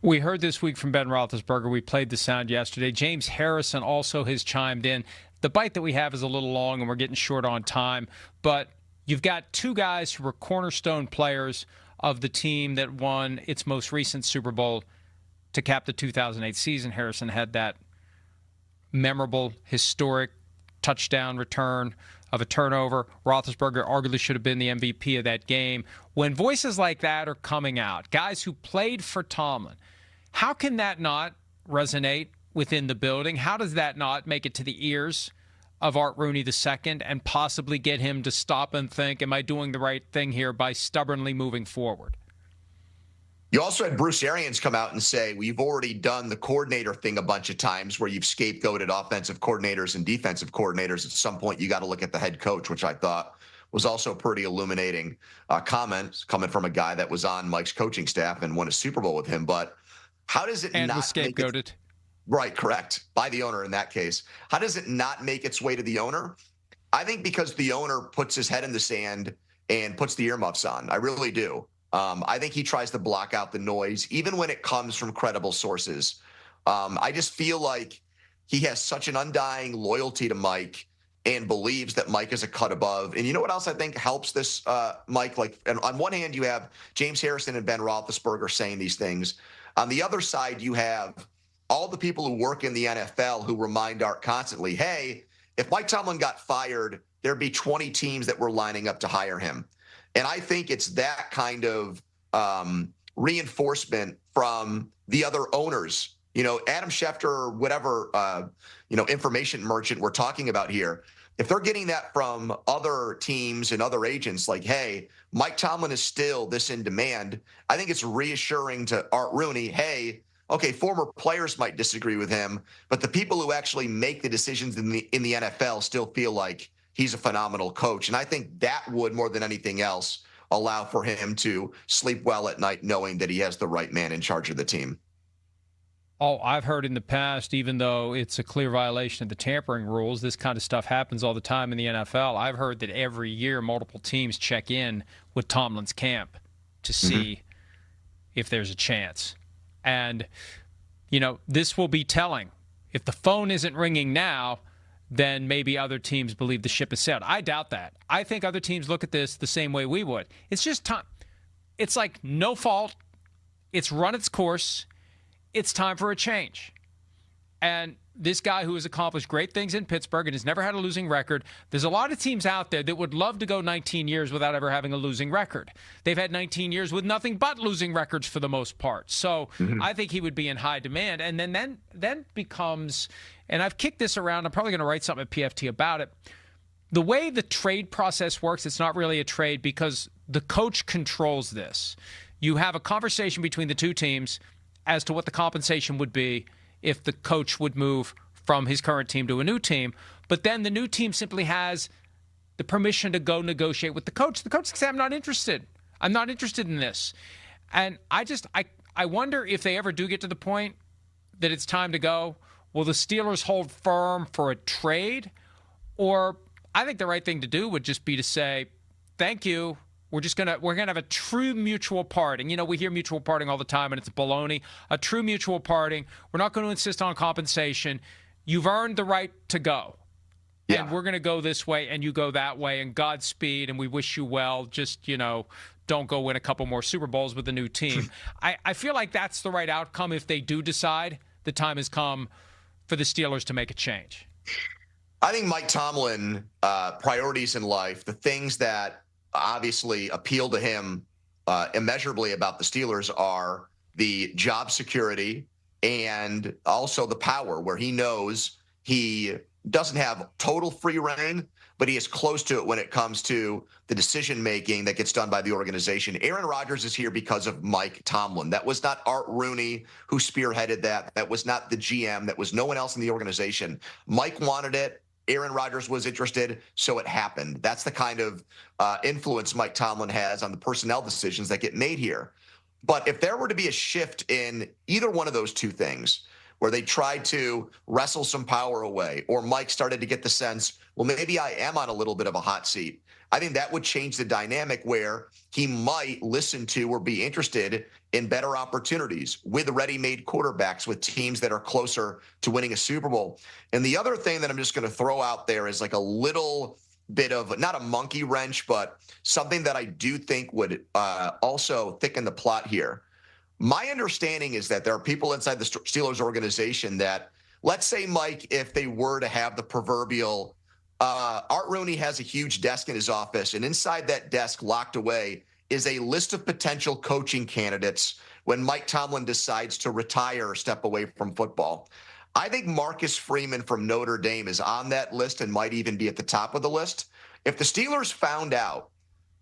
We heard this week from Ben Roethlisberger. We played the sound yesterday. James Harrison also has chimed in. The bite that we have is a little long, and we're getting short on time. But you've got two guys who were cornerstone players of the team that won its most recent Super Bowl to cap the 2008 season. Harrison had that memorable, historic touchdown return of a turnover. Roethlisberger arguably should have been the MVP of that game. When voices like that are coming out, guys who played for Tomlin, how can that not resonate within the building? How does that not make it to the ears of Art Rooney II and possibly get him to stop and think, am I doing the right thing here by stubbornly moving forward? You also had Bruce Arians come out and say, we've already done the coordinator thing a bunch of times where you've scapegoated offensive coordinators and defensive coordinators. At some point, you got to look at the head coach, which I thought was also a pretty illuminating comment coming from a guy that was on Mike's coaching staff and won a Super Bowl with him. But how does it and not was scapegoated? Right, correct. By the owner in that case. How does it not make its way to the owner? I think because the owner puts his head in the sand and puts the earmuffs on. I really do. I think he tries to block out the noise, even when it comes from credible sources. I just feel like he has such an undying loyalty to Mike and believes that Mike is a cut above. And you know what else I think helps this, Mike? Like, and on one hand, you have James Harrison and Ben Roethlisberger saying these things. On the other side, you have all the people who work in the NFL who remind Art constantly, hey, if Mike Tomlin got fired, there'd be 20 teams that were lining up to hire him. And I think it's that kind of reinforcement from the other owners. You know, Adam Schefter or whatever, information merchant we're talking about here, if they're getting that from other teams and other agents like, hey, Mike Tomlin is still this in demand, I think it's reassuring to Art Rooney, hey, okay, former players might disagree with him, but the people who actually make the decisions in the NFL still feel like he's a phenomenal coach. And I think that would, more than anything else, allow for him to sleep well at night knowing that he has the right man in charge of the team. Oh, I've heard in the past, even though it's a clear violation of the tampering rules, this kind of stuff happens all the time in the NFL. I've heard that every year multiple teams check in with Tomlin's camp to see if there's a chance. And, this will be telling. If the phone isn't ringing now, then maybe other teams believe the ship has sailed. I doubt that. I think other teams look at this the same way we would. It's just time. It's like no fault. It's run its course. It's time for a change. And this guy who has accomplished great things in Pittsburgh and has never had a losing record, there's a lot of teams out there that would love to go 19 years without ever having a losing record. They've had 19 years with nothing but losing records for the most part. So I think he would be in high demand. And then becomes, and I've kicked this around, I'm probably going to write something at PFT about it. The way the trade process works, it's not really a trade because the coach controls this. You have a conversation between the two teams as to what the compensation would be if the coach would move from his current team to a new team. But then the new team simply has the permission to go negotiate with the coach. The coach says, I'm not interested. I'm not interested in this. And I wonder if they ever do get to the point that it's time to go, will the Steelers hold firm for a trade? Or I think the right thing to do would just be to say, thank you. We're gonna have a true mutual parting. We hear mutual parting all the time, and it's baloney. A true mutual parting. We're not going to insist on compensation. You've earned the right to go, and we're going to go this way, and you go that way. And Godspeed, and we wish you well. Just don't go win a couple more Super Bowls with the new team. I feel like that's the right outcome if they do decide the time has come for the Steelers to make a change. I think Mike Tomlin priorities in life, the things that obviously appeal to him immeasurably about the Steelers are the job security and also the power, where he knows he doesn't have total free reign, but he is close to it when it comes to the decision-making that gets done by the organization. Aaron Rodgers is here because of Mike Tomlin. That was not Art Rooney who spearheaded that. That was not the GM. That was no one else in the organization. Mike wanted it. Aaron Rodgers was interested, so it happened. That's the kind of influence Mike Tomlin has on the personnel decisions that get made here. But if there were to be a shift in either one of those two things, where they tried to wrestle some power away, or Mike started to get the sense, well, maybe I am on a little bit of a hot seat. I think that would change the dynamic where he might listen to or be interested in better opportunities with ready-made quarterbacks, with teams that are closer to winning a Super Bowl. And the other thing that I'm just going to throw out there is like a little bit of, not a monkey wrench, but something that I do think would also thicken the plot here. My understanding is that there are people inside the Steelers organization that, let's say, Mike, if they were to have the proverbial Art Rooney has a huge desk in his office, and inside that desk, locked away, is a list of potential coaching candidates when Mike Tomlin decides to retire or step away from football. I think Marcus Freeman from Notre Dame is on that list and might even be at the top of the list. If the Steelers found out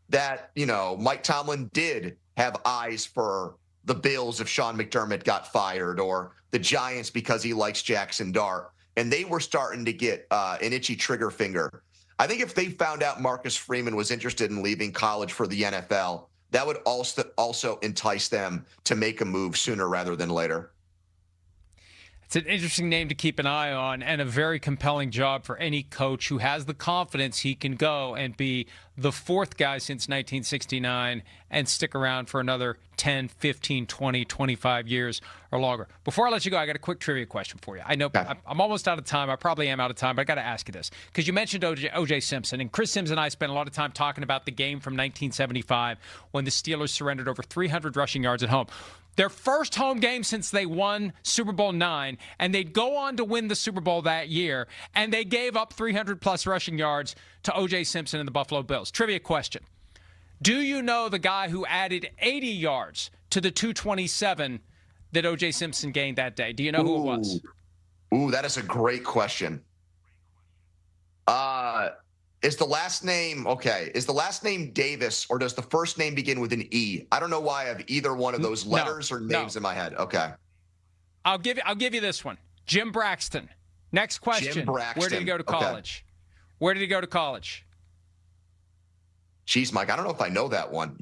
that, Mike Tomlin did have eyes for the Bills if Sean McDermott got fired, or the Giants because he likes Jackson Dart, and they were starting to get an itchy trigger finger, I think if they found out Marcus Freeman was interested in leaving college for the NFL, that would also entice them to make a move sooner rather than later. It's an interesting name to keep an eye on, and a very compelling job for any coach who has the confidence he can go and be the fourth guy since 1969 and stick around for another 10, 15, 20, 25 years or longer. Before I let you go, I got a quick trivia question for you. I know I'm almost out of time. I probably am out of time, but I got to ask you this, because you mentioned O.J. Simpson, and Chris Sims and I spent a lot of time talking about the game from 1975 when the Steelers surrendered over 300 rushing yards at home. Their first home game since they won Super Bowl IX, and they'd go on to win the Super Bowl that year, and they gave up 300-plus rushing yards to O.J. Simpson and the Buffalo Bills. Trivia question. Do you know the guy who added 80 yards to the 227 that O.J. Simpson gained that day? Do you know who it was? Ooh, that is a great question. Is the last name Davis, or does the first name begin with an E? I don't know why I have either one of those letters or names in my head. Okay. I'll give you this one. Jim Braxton. Next question. Jim Braxton. Where did he go to college? Okay. Where did he go to college? Jeez, Mike, I don't know if I know that one.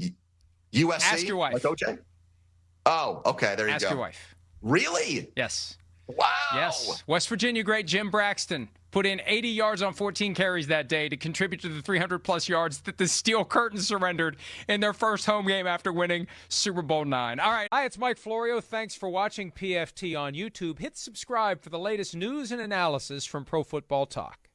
USC? Ask your wife. Like OJ? Oh, okay. There you go. Ask your wife. Really? Yes. Wow. Yes. West Virginia great Jim Braxton put in 80 yards on 14 carries that day to contribute to the 300-plus yards that the Steel Curtain surrendered in their first home game after winning Super Bowl IX. All right. Hi, it's Mike Florio. Thanks for watching PFT on YouTube. Hit subscribe for the latest news and analysis from Pro Football Talk.